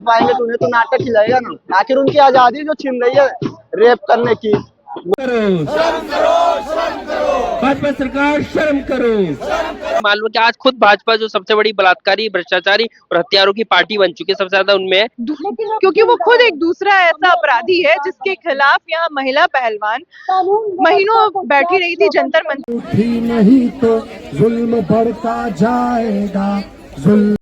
पाएंगे तो उन्हें तो नाटक खिलाएगा ना, आखिर उनकी आजादी जो छीन रही है रेप करने की। भाजपा सरकार शर्म करो। मालूम है कि आज खुद भाजपा जो सबसे बड़ी बलात्कारी, भ्रष्टाचारी और हत्यारों की पार्टी बन चुकी है, सबसे ज्यादा उनमें है, क्योंकि वो खुद एक दूसरा ऐसा अपराधी है जिसके खिलाफ यहाँ महिला पहलवान महीनों बैठी रही थी जंतर मंतर। उठी नहीं तो जुल्म बढ़ता जाएगा। जुल्म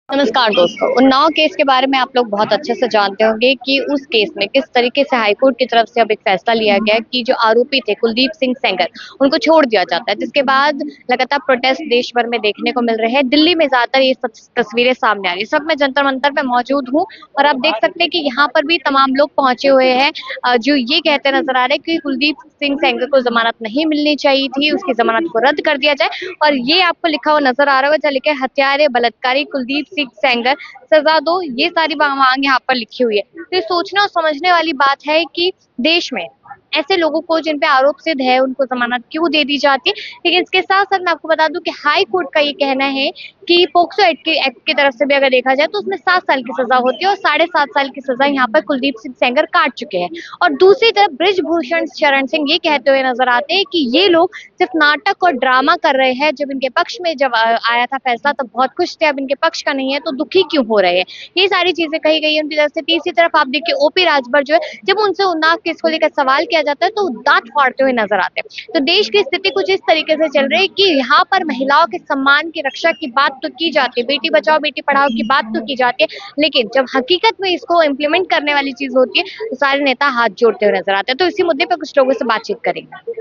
नमस्कार दोस्तों, उन्नाव केस के बारे में आप लोग बहुत अच्छे से जानते होंगे कि उस केस में किस तरीके से हाईकोर्ट की तरफ से अब एक फैसला लिया गया कि जो आरोपी थे कुलदीप सिंह सेंगर उनको छोड़ दिया जाता है, जिसके बाद लगातार प्रोटेस्ट देश भर में देखने को मिल रहे हैं। दिल्ली में ज्यादातर ये सब तस्वीरें सामने आ रही है। सब मैं जंतर मंतर पे मौजूद हूँ और आप देख सकते हैं कि यहाँ पर भी तमाम लोग पहुंचे हुए हैं जो ये कहते नजर आ रहे हैं कि कुलदीप सिंह सेंगर को जमानत नहीं मिलनी चाहिए थी, उसकी जमानत को रद्द कर दिया जाए। और ये आपको लिखा हुआ नजर आ रहा होगा, लिखा है हत्यारे बलात्कारी कुलदीप सिंह सेंगर सजा दो, ये सारी मांग यहाँ पर लिखी हुई है। तो ये सोचना और समझने वाली बात है कि देश में ऐसे लोगों को जिन पे आरोप सिद्ध है उनको जमानत क्यों दे दी जाती है। लेकिन इसके साथ साथ मैं आपको बता दूं कि हाई कोर्ट का ये कहना है कि पोक्सो एक्ट की तरफ से भी अगर देखा जाए तो उसमें 7 साल की सजा होती है और 7.5 साल की सजा यहाँ पर कुलदीप सिंह सेंगर काट चुके हैं। और दूसरी तरफ बृजभूषण शरण सिंह ये कहते हुए नजर आते हैं कि ये लोग सिर्फ नाटक और ड्रामा कर रहे हैं। जब इनके पक्ष में जब आया था फैसला तब बहुत खुश थे, अब इनके पक्ष का नहीं है तो दुखी क्यों हो रहे हैं, ये सारी चीजें कही गई है उनकी तरफ से। तीसरी तरफ आप देखिए ओपी राजभर जो है, जब उनसे उन्नाव केस को लेकर सवाल किया जाता है तो दांत फाड़ते हुए नजर आते हैं। तो देश की स्थिति कुछ इस तरीके से चल रही है कि यहाँ पर महिलाओं के सम्मान की रक्षा की बात तो की जाती है, बेटी बचाओ बेटी पढ़ाओ की बात तो की जाती है, लेकिन जब हकीकत में इसको इम्प्लीमेंट करने वाली चीज होती है तो सारे नेता हाथ जोड़ते हुए नजर आते हैं। तो इसी मुद्दे पर कुछ लोगों से बातचीत करेंगे।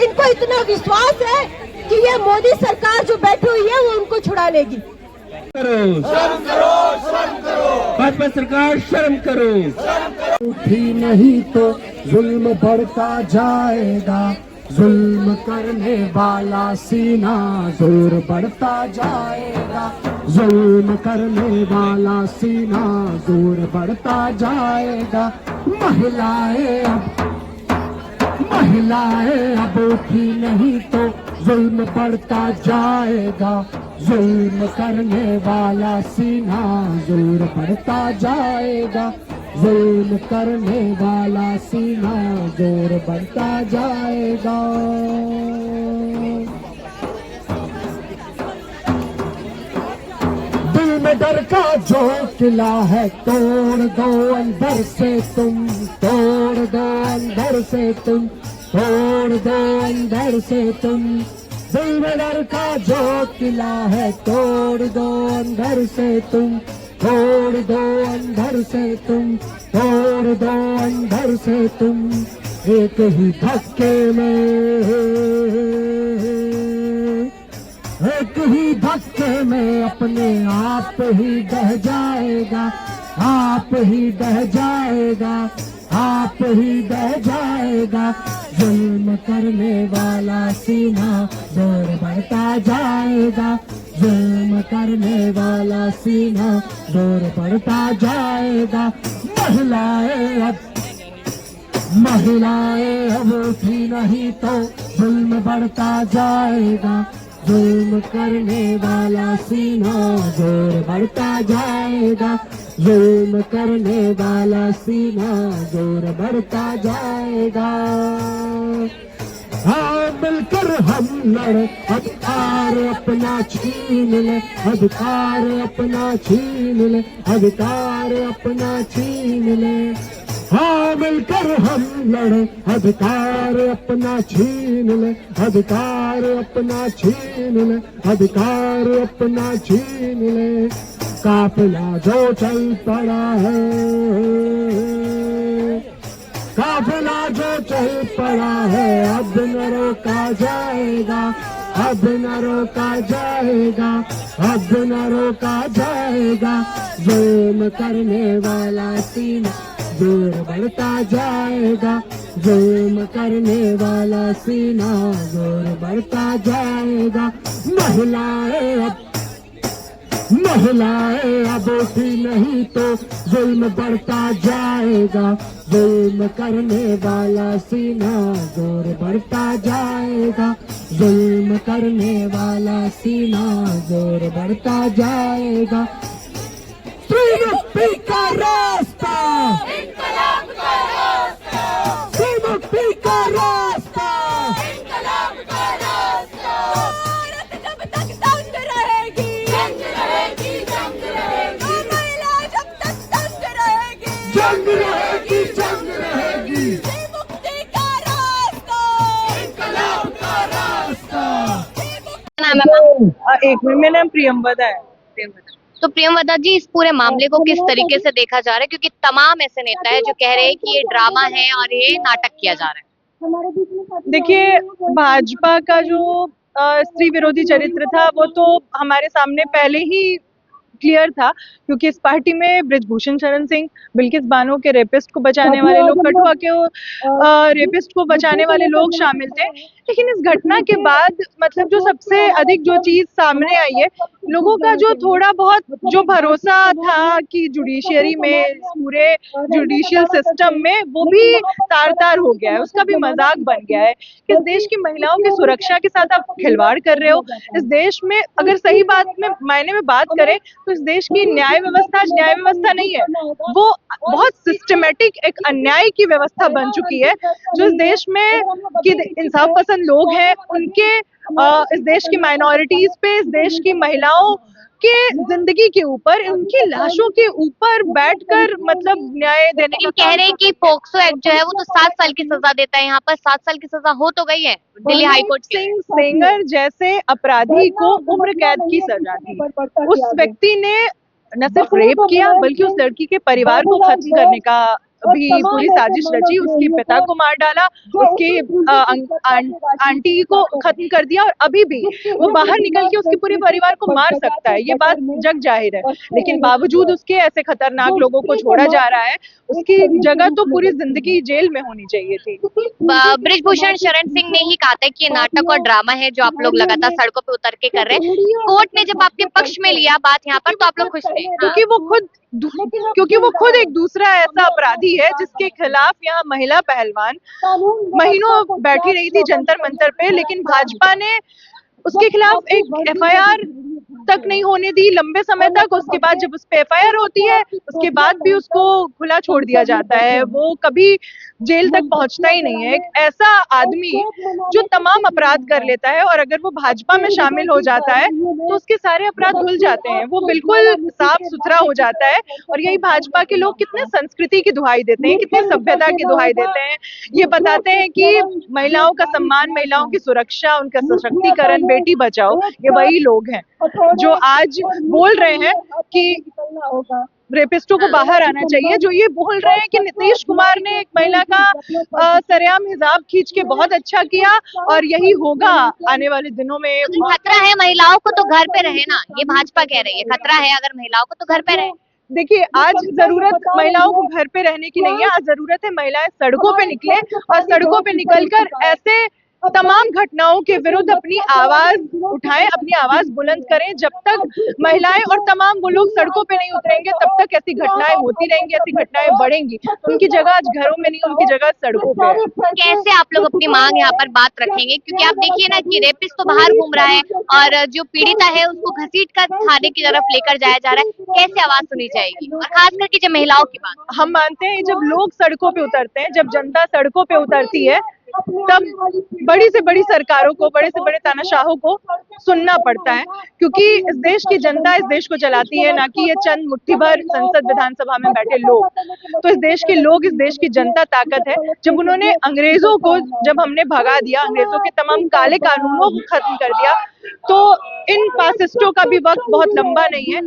इनको इतना विश्वास है कि ये मोदी सरकार जो बैठी हुई है वो उनको छुड़ा लेगी। भाजपा सरकार शर्म करो। उठी नहीं तो जुल्म बढ़ता जाएगा। जुल्म करने वाला सीना जोर बढ़ता जाएगा। जुल्म करने वाला सीना जोर बढ़ता जाएगा। महिलाएं अब उठी नहीं तो जुल्म बढ़ता जाएगा। जुल्म करने वाला सीना जोर बढ़ता जाएगा। जुल्म करने वाला सीना जोर बढ़ता जाएगा। दिल में डर का जो किला है तोड़ दो अंदर से तुम, तोड़ दो अंदर से तुम, तोड़ दो अंदर से तुम। दिल में डर का जो किला है तोड़ दो अंदर से तुम, तोड़ दो अंदर से तुम, तोड़ दो अंदर से तुम। एक ही धक्के में अपने आप ही बह जाएगा, आप ही बह जाएगा, आप ही बह जाएगा। जुल्म करने वाला सीना जोर बढ़ता जाएगा। जुल्म करने वाला सीना जोर बढ़ता जाएगा। महिलाएं अब उठी नहीं तो जुल्म बढ़ता जाएगा। जुल्म करने वाला सीना जोर बढ़ता जाएगा। जुल्म करने वाला सीना जोर बढ़ता जाएगा। हाँ मिलकर हम लड़, अधिकार अपना छीन ले, अधिकार अपना छीन ले, अधिकार अपना छीन ले। हाँ मिलकर हम लड़े, अधिकार अपना छीन ले, अधिकार अपना छीन ले, अधिकार अपना छीन ले। काफिला जो चल पड़ा है, काफिला जो चल पड़ा है, अब न रोका जाएगा, अब न रोका जाएगा, अब न रोका जाएगा। जुल्म करने वाला सीना जोर बढ़ता जाएगा। जुल्म करने वाला सीना जोर बढ़ता जाएगा। महिलाएं अब उठी नहीं तो जुल्म बढ़ता जाएगा। जुल्म करने वाला सीना जोर बढ़ता जाएगा। जुल्म करने वाला सीना जोर बढ़ता जाएगा। स्त्री जंग रहेगी, जंग रहेगी। मुक्ति का रास्ता, इंकलाब का रास्ता। नाम है मैम? एक मिनट, मेरा नाम प्रियंवदा है। तो प्रियंवदा जी, इस पूरे मामले को किस तरीके से देखा जा रहा है, क्योंकि तमाम ऐसे नेता है जो कह रहे हैं कि ये ड्रामा है और ये नाटक किया जा रहा है। देखिए, भाजपा का जो स्त्री विरोधी चरित्र था वो तो हमारे सामने पहले ही क्लियर था, क्योंकि इस पार्टी में बृजभूषण शरण सिंह, बिल्किस बानो के रेपिस्ट को बचाने वाले लोग, कठुआ के रेपिस्ट को बचाने वाले लोग शामिल थे। लेकिन इस घटना के बाद मतलब जो सबसे अधिक जो चीज सामने आई है, लोगों का जो थोड़ा बहुत जो भरोसा था कि जुडिशियरी में, पूरे जुडिशियल सिस्टम में, वो भी तार तार हो गया है, उसका भी मजाक बन गया है। इस देश की महिलाओं की सुरक्षा के साथ आप खिलवाड़ कर रहे हो। इस देश में अगर सही बात में मायने में बात करें तो इस देश की न्याय व्यवस्था आज न्याय व्यवस्था नहीं है, वो बहुत सिस्टमेटिक एक अन्याय की व्यवस्था बन चुकी है। जो इस देश में कि इंसाफ पसंद लोग हैं, उनके इस देश की माइनॉरिटीज पे, इस देश की महिलाओं के जिंदगी के ऊपर, उनकी लाशों के ऊपर बैठकर मतलब न्याय देने का कह रहे हैं कि पोक्सो एक्ट जो है वो तो 7 साल की सजा देता है, यहाँ पर 7 साल की सजा हो तो गई है दिल्ली हाईकोर्ट के। सिंह सेंगर जैसे अपराधी को उम्र कैद की सजा थी। उस व्यक्ति ने न सिर्फ रेप किया बल्कि उस लड़की के परिवार को खत्म करने का भी पूरी साजिश रची, उसके पिता को मार डाला, उसके आंटी को खत्म कर दिया, और अभी भी वो बाहर निकल के उसके पूरे परिवार को मार सकता है, ये बात जग जाहिर है। लेकिन बावजूद उसके ऐसे खतरनाक लोगों को छोड़ा जा रहा है, उसकी जगह तो पूरी जिंदगी जेल में होनी चाहिए थी। बृजभूषण शरण सिंह ने ही कहा था कि ये नाटक और ड्रामा है जो आप लोग लगातार सड़कों पे उतर के कर रहे हैं। कोर्ट ने जब आपके पक्ष में लिया बात यहाँ पर तो आप लोग खुश थे, क्योंकि वो खुद एक दूसरा ऐसा अपराधी है जिसके खिलाफ यहाँ महिला पहलवान महीनों बैठी रही थी जंतर मंतर पे, लेकिन भाजपा ने उसके खिलाफ एक एफआईआर तक नहीं होने दी लंबे समय तक। उसके बाद जब उस पे एफआईआर होती है उसके बाद भी उसको खुला छोड़ दिया जाता है, वो कभी जेल तक पहुंचता ही नहीं है। एक ऐसा आदमी जो तमाम अपराध कर लेता है और अगर वो भाजपा में शामिल हो जाता है तो उसके सारे अपराध धुल जाते हैं, वो बिल्कुल साफ सुथरा हो जाता है। और यही भाजपा के लोग कितने संस्कृति की दुहाई देते हैं, कितने सभ्यता की दुहाई देते हैं, ये बताते हैं कि महिलाओं का सम्मान, महिलाओं की सुरक्षा, उनका सशक्तिकरण, बेटी बचाओ, ये वही लोग हैं जो आज बोल रहे हैं कि रेपिस्टों को बाहर आना चाहिए, जो ये बोल रहे हैं कि नीतीश कुमार ने एक महिला का सरेआम हिजाब खींच के बहुत अच्छा किया और यही होगा आने वाले दिनों में। खतरा है महिलाओं को तो घर पे रहे ना, ये भाजपा कह रही है खतरा है अगर महिलाओं को तो घर पे रहे। देखिए, आज जरूरत महिलाओं को घर पे रहने की नहीं है, आज जरूरत है महिलाएं सड़कों पे निकले और सड़कों पे निकलकर ऐसे तमाम घटनाओं के विरुद्ध अपनी आवाज उठाएं, अपनी आवाज बुलंद करें। जब तक महिलाएं और तमाम वो लोग सड़कों पे नहीं उतरेंगे तब तक ऐसी घटनाएं होती रहेंगी, ऐसी घटनाएं बढ़ेंगी। उनकी जगह आज घरों में नहीं, उनकी जगह सड़कों पे है। कैसे आप लोग अपनी मांग यहाँ पर बात रखेंगे, क्योंकि आप देखिए ना कि रेपिस्ट तो बाहर घूम रहा है और जो पीड़िता है उसको घसीट कर थाने की तरफ लेकर जाया जा रहा है, कैसे आवाज सुनी जाएगी? और खास करके जब महिलाओं की बात, हम मानते हैं जब लोग सड़कों पे उतरते हैं, जब जनता सड़कों पे उतरती है, तब बड़ी से बड़ी सरकारों को, बड़े से बड़े तानाशाहों को सुनना पड़ता है, क्योंकि इस देश की जनता इस देश को चलाती है, ना कि ये चंद मुट्ठी भर संसद विधानसभा में बैठे लोग। तो इस देश के लोग, इस देश की जनता ताकत है। जब उन्होंने अंग्रेजों को, जब हमने भगा दिया, अंग्रेजों के तमाम काले कानूनों को खत्म कर दिया, तो इन फासिस्टों का भी वक्त बहुत लंबा नहीं है,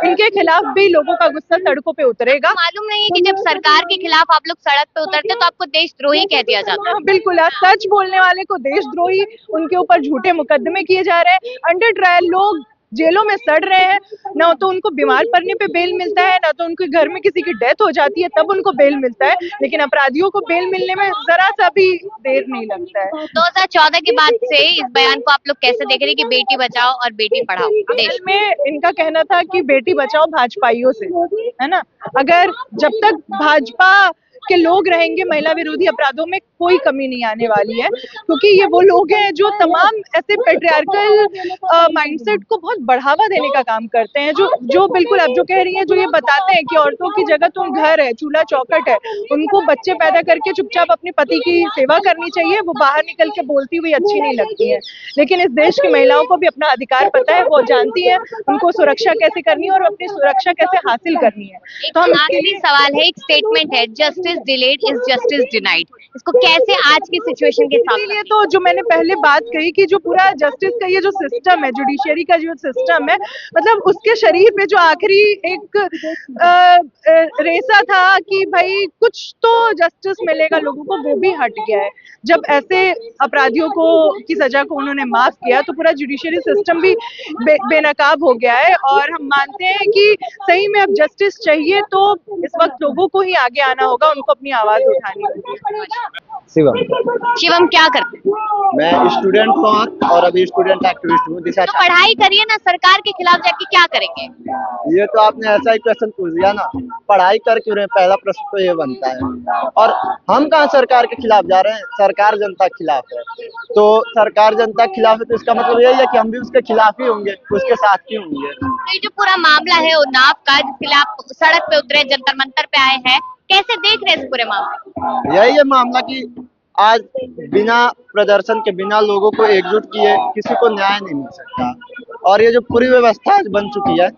इनके खिलाफ भी लोगों का गुस्सा सड़कों पे उतरेगा। मालूम नहीं है कि जब सरकार के खिलाफ आप लोग सड़क पे उतरते तो आपको देशद्रोही कह दिया जाता है। बिल्कुल, आज सच बोलने वाले को देशद्रोही, उनके ऊपर झूठे मुकदमे किए जा रहे हैं, अंडर ट्रायल लोग जेलों में सड़ रहे हैं, ना तो उनको बीमार पड़ने पे बेल मिलता है, ना तो उनके घर में किसी की डेथ हो जाती है तब उनको बेल मिलता है, लेकिन अपराधियों को बेल मिलने में जरा सा भी देर नहीं लगता है। 2014 के बाद से इस बयान को आप लोग कैसे देख रहे हैं कि बेटी बचाओ और बेटी पढ़ाओ? देश में इनका कहना था कि बेटी बचाओ भाजपाइयों से, है ना। अगर जब तक भाजपा के लोग रहेंगे, महिला विरोधी अपराधों में कोई कमी नहीं आने वाली है, क्योंकि ये वो लोग हैं जो तमाम ऐसे पेट्रियार्कल माइंडसेट को बहुत बढ़ावा देने का काम करते हैं, जो बिल्कुल आप जो कह रही हैं, जो ये बताते हैं कि औरतों की जगह तो घर है, चूल्हा चौखट है, उनको बच्चे पैदा करके चुपचाप अपने पति की सेवा करनी चाहिए, वो बाहर निकल के बोलती हुई अच्छी नहीं लगती है। लेकिन इस देश की महिलाओं को भी अपना अधिकार पता है, वो जानती है उनको सुरक्षा कैसे करनी है और अपनी सुरक्षा कैसे हासिल करनी है। तो हम आखिरी सवाल है, एक स्टेटमेंट है, justice delayed is justice denied, इसको कैसे आज की सिचुएशन के साथ? इसीलिए तो जो मैंने पहले बात कही कि जो पूरा जस्टिस का ये जो सिस्टम है, जुडिशियरी का जो सिस्टम है, मतलब उसके शरीर पे जो आखिरी एक रेसा था कि भाई कुछ तो जस्टिस मिलेगा लोगों को, वो भी हट गया है। जब ऐसे अपराधियों को की सजा को उन्होंने माफ किया तो पूरा जुडिशियरी सिस्टम भी बेनकाब हो गया है, और हम मानते हैं कि सही में अब जस्टिस चाहिए तो इस वक्त लोगों को ही आगे आना होगा, उनको अपनी आवाज उठानी होगी। शिवम, शिवम क्या करते हैं? मैं स्टूडेंट हूँ और अभी स्टूडेंट एक्टिविस्ट हूँ दिशा। तो पढ़ाई करिए ना, सरकार के खिलाफ जाके क्या करेंगे? ये तो आपने ऐसा ही क्वेश्चन पूछ दिया ना, पढ़ाई कर क्यों रहे, पहला प्रश्न तो ये बनता है। और हम कहाँ सरकार के खिलाफ जा रहे हैं, सरकार जनता के खिलाफ है। तो सरकार जनता के खिलाफ है तो इसका मतलब यही है कि हम भी उसके खिलाफ ही होंगे, उसके साथ ही होंगे। तो ये जो पूरा मामला है उन्नाव का, जिसके लिए आप सड़क पे उतरे, जंतर मंतर पे आए हैं, कैसे देख रहे हैं इस पूरे मामले? यही है मामला कि आज बिना प्रदर्शन के, बिना लोगों को एकजुट किए किसी को न्याय नहीं मिल सकता। और ये जो पूरी व्यवस्था आज बन चुकी है,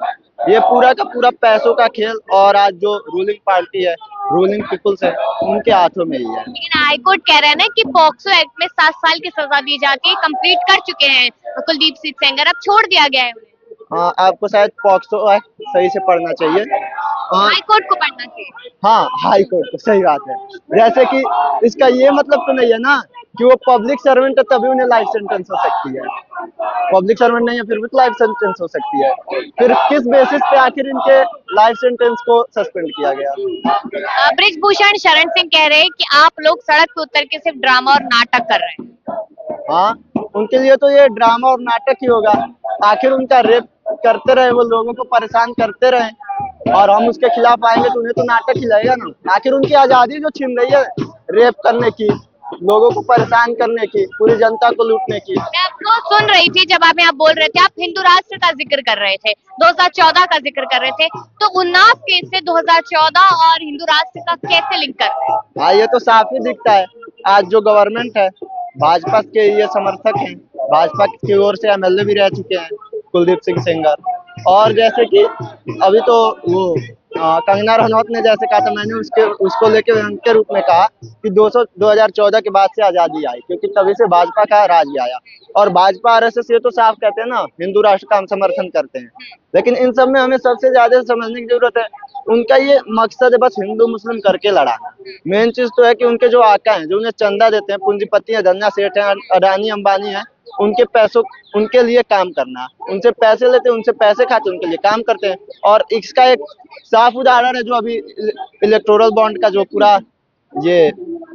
ये पूरा का पूरा पैसों का खेल, और आज जो रूलिंग पार्टी है, रूलिंग पीपुल्स है, उनके हाथों में ही है। लेकिन हाईकोर्ट कह रहा है ना कि पॉक्सो एक्ट में 7 साल की सजा दी जाती है, कंप्लीट कर चुके हैं कुलदीप सिंह सेंगर, अब छोड़ दिया गया है उन्हें। हाँ, आपको शायद पॉक्सो एक्ट सही से पढ़ना चाहिए और हाईकोर्ट को पढ़ना चाहिए। हाँ, हाई कोर्ट को, सही बात है। जैसे कि इसका ये मतलब तो नहीं है ना कि वो पब्लिक सर्वेंट है तभी उन्हें लाइफ सेंटेंस हो सकती है। पब्लिक सर्वेंट नहीं है फिर भी लाइफ सेंटेंस हो सकती है। फिर किस बेसिस पे आखिर इनके लाइफ सेंटेंस को सस्पेंड किया गया? बृजभूषण शरण सिंह कह रहे हैं कि आप लोग सड़क पे उतर के सिर्फ ड्रामा और नाटक कर रहे हैं। हाँ, उनके लिए तो ये ड्रामा और नाटक ही होगा। आखिर उनका रेप करते रहे, वो लोगों को परेशान करते रहे और हम उसके खिलाफ आएंगे तो उन्हें तो नाटक ही लगेगा ना। आखिर उनकी आजादी जो छीन रही है रेप करने की, लोगों को परेशान करने की, पूरी जनता को लूटने की। मैं आपको सुन रही थी जब आप यहाँ बोल रहे थे, आप हिंदू राष्ट्र का जिक्र कर रहे थे, 2014 का जिक्र कर रहे थे, तो उन्नाव केस से 2014 और हिंदू राष्ट्र का कैसे लिंक कर रहे हैं? हाँ, ये तो साफ ही दिखता है। आज जो गवर्नमेंट है, भाजपा के ये समर्थक हैं, भाजपा की ओर से एमएलए भी रह चुके हैं कुलदीप सिंह सेंगर। और जैसे कि अभी तो वो कंगना रनौत ने जैसे कहा था, मैंने उसको लेके उनके रूप में कहा कि 2014 के बाद से आजादी आई, क्योंकि तभी से भाजपा का राज आया। और भाजपा आरएसएस ये तो साफ कहते हैं ना, हिंदू राष्ट्र का हम समर्थन करते हैं। लेकिन इन सब में हमें सबसे ज्यादा समझने की जरूरत है, उनका ये मकसद है बस हिंदू मुस्लिम करके लड़ाना। मेन चीज तो है कि उनके जो आका हैं, जो उन्हें चंदा देते हैं, पूंजीपति है, धन्या सेठ है, अडानी अंबानी है, उनके पैसों, उनके लिए काम करना। उनसे पैसे लेते हैं, उनसे पैसे खाते, उनके लिए काम करते हैं। और इसका एक साफ उदाहरण है जो अभी इलेक्टोरल बॉन्ड का जो पूरा ये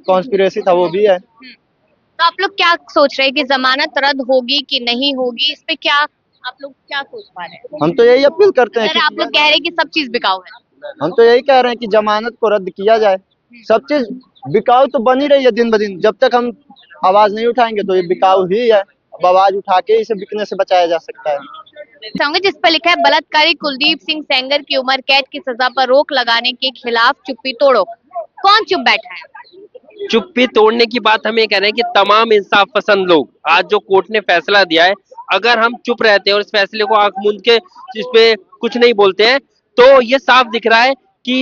कॉन्स्पिरेसी था, वो भी है। तो आप लोग क्या सोच रहे हैं कि जमानत रद्द होगी कि नहीं होगी, इस पे क्या आप लोग क्या सोच पा रहे हैं? हम तो यही अपील करते हैं अगर आप लोग कह रहे हैं कि सब चीज बिकाऊ है, हम तो यही कह रहे हैं कि जमानत को रद्द किया जाए। सब चीज बिकाऊ तो बनी रही है दिन ब दिन, जब तक हम आवाज नहीं उठाएंगे तो ये बिकाऊ ही है। अब आवाज उठा के इसे बिकने से बचाया जा सकता है। जिस पर लिखा है बलात्कारी कुलदीप सिंह सेंगर की उम्र कैद की सजा पर रोक लगाने के खिलाफ चुप्पी तोड़ो, कौन चुप बैठा है? चुप्पी तोड़ने की बात हम ये कह रहे हैं कि तमाम इंसाफ पसंद लोग, आज जो कोर्ट ने फैसला दिया है, अगर हम चुप रहते हैं और इस फैसले को आंख मूंद के इस पे कुछ नहीं बोलते हैं, तो ये साफ दिख रहा है कि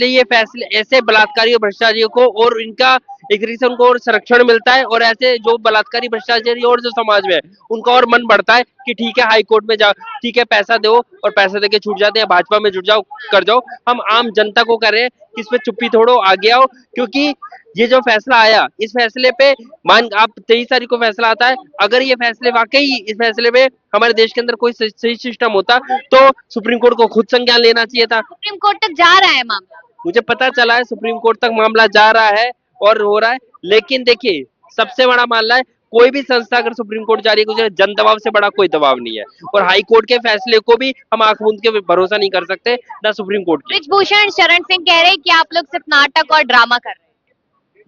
ये फैसले ऐसे बलात्कारी और भ्रष्टाचारियों को और इनका एक तरीके से उनको और संरक्षण मिलता है, और ऐसे जो बलात्कारी भ्रष्टाचारी और जो समाज में है उनका और मन बढ़ता है कि ठीक है हाई कोर्ट में जाओ, ठीक है पैसा दो, और पैसा देके छूट जाते हैं, भाजपा में जुट जाओ, कर जाओ। हम आम जनता को कह रहे हैं कि इसमें चुप्पी तोड़ो, आगे आओ, क्योंकि ये जो फैसला आया, इस फैसले पे मान आप 23 तारीख को फैसला आता है, अगर ये फैसले वाकई इस फैसले में हमारे देश के अंदर कोई सही सिस्टम होता तो सुप्रीम कोर्ट को खुद संज्ञान लेना चाहिए था। सुप्रीम कोर्ट तक जा रहा है मामला, मुझे पता चला है सुप्रीम कोर्ट तक मामला जा रहा है और हो रहा है, लेकिन देखिए सबसे बड़ा मामला है कोई भी संस्था अगर सुप्रीम कोर्ट जा रही है, कुछ जन दबाव से बड़ा कोई दबाव नहीं है। और हाई कोर्ट के फैसले को भी हम आंख मूंद के भरोसा नहीं कर सकते, ना सुप्रीम कोर्ट के। ब्रिजभूषण शरण सिंह कह रहे हैं कि आप लोग सिर्फ नाटक और ड्रामा कर रहे हैं।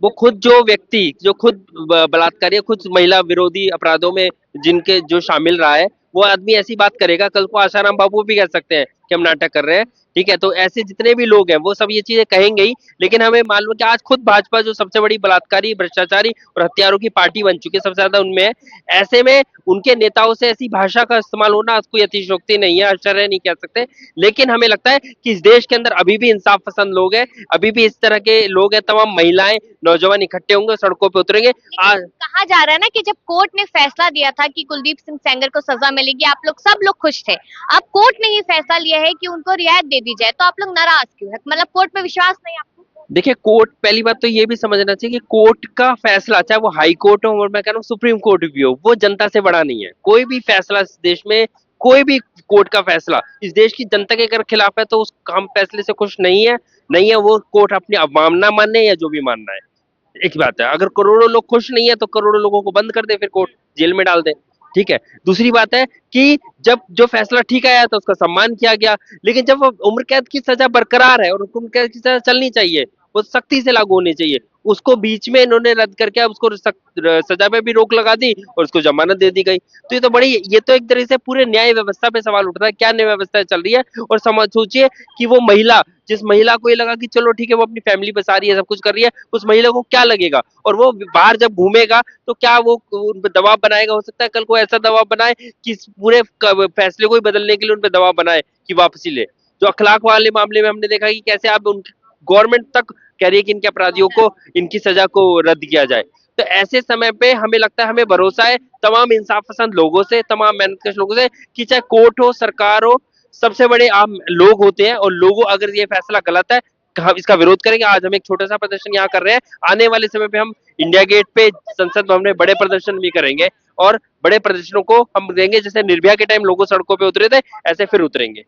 वो खुद जो व्यक्ति जो खुद बलात्कारी है, खुद महिला विरोधी अपराधों में जिनके जो शामिल रहा है, वो आदमी ऐसी बात करेगा, कल को आसाराम बापू भी कह सकते हैं कि हम नाटक कर रहे हैं। ठीक है, तो ऐसे जितने भी लोग हैं वो सब ये चीजें कहेंगे ही, लेकिन हमें मालूम है कि आज खुद भाजपा जो सबसे बड़ी बलात्कारी, भ्रष्टाचारी और हत्यारों की पार्टी बन चुकी है, सबसे ज्यादा उनमें है। ऐसे में उनके नेताओं से ऐसी भाषा का इस्तेमाल होना कोई अतिशयोक्ति नहीं है, आश्चर्य नहीं कह सकते। लेकिन हमें लगता है कि इस देश के अंदर अभी भी इंसाफ पसंद लोग हैं, अभी भी इस तरह के लोग हैं, तमाम महिलाएं, नौजवान इकट्ठे होंगे, सड़कों पे उतरेंगे। आज कहा जा रहा है ना कि जब कोर्ट ने फैसला दिया था कि कुलदीप सिंह सेंगर को सजा मिलेगी, आप लोग सब लोग खुश थे। अब कोर्ट ने ही फैसला लिया है कि उनको रियायत दे दी जाए, तो आप लोग नाराज क्यों है? मतलब कोर्ट पे विश्वास नहीं आपको? देखिए, कोर्ट, पहली बात तो ये भी समझना चाहिए कि कोर्ट का फैसला, चाहे वो हाई कोर्ट हो और मैं कह रहा हूँ सुप्रीम कोर्ट भी हो, वो जनता से बड़ा नहीं है। कोई भी फैसला इस देश में, कोई भी कोर्ट का फैसला इस देश की जनता के अगर खिलाफ है तो उस हम फैसले से खुश नहीं है वो कोर्ट अपनी अवमानना माने या जो भी मानना है। एक बात है, अगर करोड़ों लोग खुश नहीं है तो करोड़ों लोगों को बंद कर दे, फिर कोर्ट जेल में डाल दे। ठीक है, दूसरी बात है कि जब जो फैसला ठीक आया तो उसका सम्मान किया गया, लेकिन जब वो उम्र कैद की सजा बरकरार है और उम्र कैद की सजा चलनी चाहिए, वो सख्ती से लागू होनी चाहिए, उसको बीच में इन्होंने रद्द करके अब उसको सजा पे भी रोक लगा दी और उसको जमानत दे दी गई। तो ये तो एक तरह से पूरे न्याय व्यवस्था पे सवाल उठता है, क्या न्याय व्यवस्था चल रही है। और समझ सोचिए कि वो महिला, जिस महिला को ये लगा कि चलो ठीक है वो अपनी फैमिली बसा रही है, सब कुछ कर रही है, उस महिला को क्या लगेगा, और वो बाहर जब घूमेगा तो क्या वो उन पे दबाव बनाएगा। हो सकता है कल को ऐसा दबाव बनाए कि इस पूरे फैसले को ही बदलने के लिए उन पे दबाव बनाए कि वापसी ले। जो अखलाक वाले मामले में हमने देखा कि कैसे आप उनकी गवर्नमेंट तक कह रही है कि इनके अपराधियों को, इनकी सजा को रद्द किया जाए। तो ऐसे समय पे हमें लगता है, हमें भरोसा है तमाम इंसाफ पसंद लोगों से, तमाम मेहनतकश लोगों से, कि चाहे कोर्ट हो, सरकार हो, सबसे बड़े आम लोग होते हैं, और लोगों अगर ये फैसला गलत है हम इसका विरोध करेंगे। आज हम एक छोटा सा प्रदर्शन यहाँ कर रहे हैं, आने वाले समय पे हम इंडिया गेट पे, संसद भवन में बड़े प्रदर्शन भी करेंगे, और बड़े प्रदर्शनों को हम देंगे, जैसे निर्भया के टाइम लोगों सड़कों पे उतरे थे, ऐसे फिर उतरेंगे।